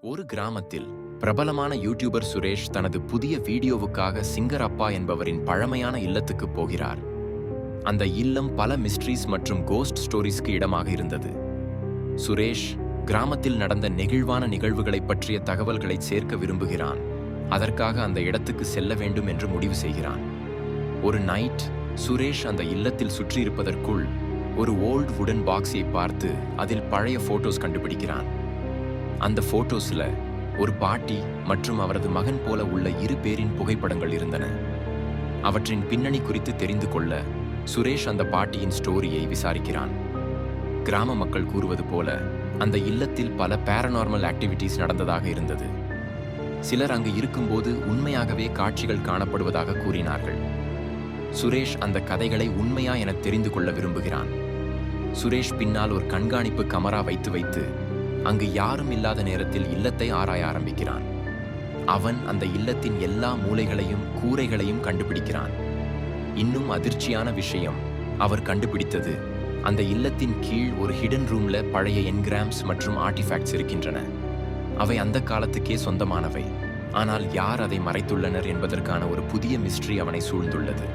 ஒரு கிராமத்தில் பிரபலமான யூடியூபர் சுரேஷ் தனது புதிய வீடியோவுக்காக சிங்கரப்பா என்பவரின் பழமையான இல்லத்துக்கு போகிறார். அந்த இல்லம் பல மிஸ்ட்ரீஸ் மற்றும் கோஸ்ட் ஸ்டோரிஸ்க்கு இடமாக இருந்தது. சுரேஷ் கிராமத்தில் நடந்த நெகிழ்வான நிகழ்வுகளைப் பற்றிய தகவல்களை சேர்க்க விரும்புகிறான். அதற்காக அந்த இடத்துக்கு செல்ல வேண்டும் என்று முடிவு செய்கிறான். ஒரு நைட் சுரேஷ் அந்த இல்லத்தில் சுற்றியிருப்பதற்குள் ஒரு ஓல்ட் வுடன் பாக்ஸை பார்த்து அதில் பழைய போட்டோஸ் கண்டுபிடிக்கிறான். அந்த போட்டோஸ்ல ஒரு பாட்டி மற்றும் அவரது மகன் போல உள்ள இரு பேரின் புகைப்படங்கள் இருந்தன. அவற்றின் பின்னணி குறித்து தெரிந்து கொள்ள சுரேஷ் அந்த பாட்டியின் ஸ்டோரியை விசாரிக்கிறான். கிராம மக்கள் கூறுவது போல அந்த இல்லத்தில் பல பேரநார்மல் ஆக்டிவிட்டீஸ் நடந்ததாக இருந்தது. சிலர் அங்கு இருக்கும்போது உண்மையாகவே காட்சிகள் காணப்படுவதாக கூறினார்கள். சுரேஷ் அந்த கதைகளை உண்மையா என தெரிந்து கொள்ள விரும்புகிறான். சுரேஷ் பின்னால் ஒரு கண்காணிப்பு கமரா வைத்து அங்கு யாரும் இல்லாத நேரத்தில் இல்லத்தை ஆராய ஆரம்பிக்கிறான். அவன் அந்த இல்லத்தின் எல்லா மூலைகளையும் கூரைகளையும் கண்டுபிடிக்கிறான். இன்னும் அதிர்ச்சியான விஷயம், அவர் கண்டுபிடித்தது அந்த இல்லத்தின் கீழ் ஒரு ஹிடன் ரூம்ல பழைய என்கிராம்ஸ் மற்றும் ஆர்டிஃபேக்ட்ஸ் இருக்கின்றன. அவை அந்த காலத்துக்கே சொந்தமானவை. ஆனால் யார் அதை மறைத்துள்ளனர் என்பதற்கான ஒரு புதிய மிஸ்ட்ரி அவனை சூழ்ந்துள்ளது.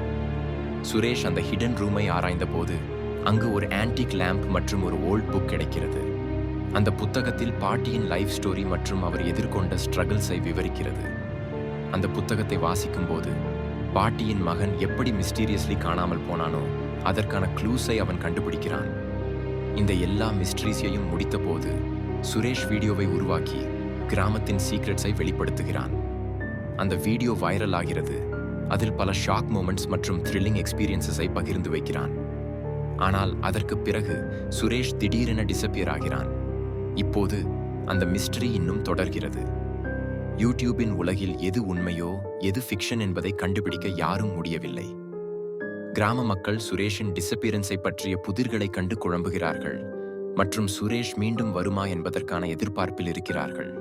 சுரேஷ் அந்த ஹிடன் ரூமை ஆராய்ந்த போது அங்கு ஒரு ஆன்டிக் லேம்ப் மற்றும் ஒரு ஓல்ட் புக் கிடைக்கிறது. அந்த புத்தகத்தில் பாட்டியின் லைஃப் ஸ்டோரி மற்றும் அவர் எதிர்கொண்ட ஸ்ட்ரகிள்ஸை விவரிக்கிறது. அந்த புத்தகத்தை வாசிக்கும்போது பாட்டியின் மகன் எப்படி மிஸ்டீரியஸ்லி காணாமல் போனானோ அதற்கான க்ளூஸை அவன் கண்டுபிடிக்கிறான். இந்த எல்லா மிஸ்ட்ரீஸையும் முடித்த போது சுரேஷ் வீடியோவை உருவாக்கி கிராமத்தின் சீக்ரெட்ஸை வெளிப்படுத்துகிறான். அந்த வீடியோ வைரல் ஆகிறது. அதில் பல ஷாக் மூமெண்ட்ஸ் மற்றும் த்ரில்லிங் எக்ஸ்பீரியன்ஸஸை பகிர்ந்து வைக்கிறான். ஆனால் அதற்கு பிறகு சுரேஷ் திடீரென டிஸப்பியர் ஆகிறான். இப்போது அந்த மிஸ்டரி இன்னும் தொடர்கிறது. யூடியூபின் உலகில் எது உண்மையோ எது ஃபிக்ஷன் என்பதை கண்டுபிடிக்க யாரும் முடியவில்லை. கிராம மக்கள் சுரேஷின் டிஸப்பியரன்ஸை பற்றிய புதிர்களை கண்டு குழம்புகிறார்கள் மற்றும் சுரேஷ் மீண்டும் வருமா என்பதற்கான எதிர்பார்ப்பில் இருக்கிறார்கள்.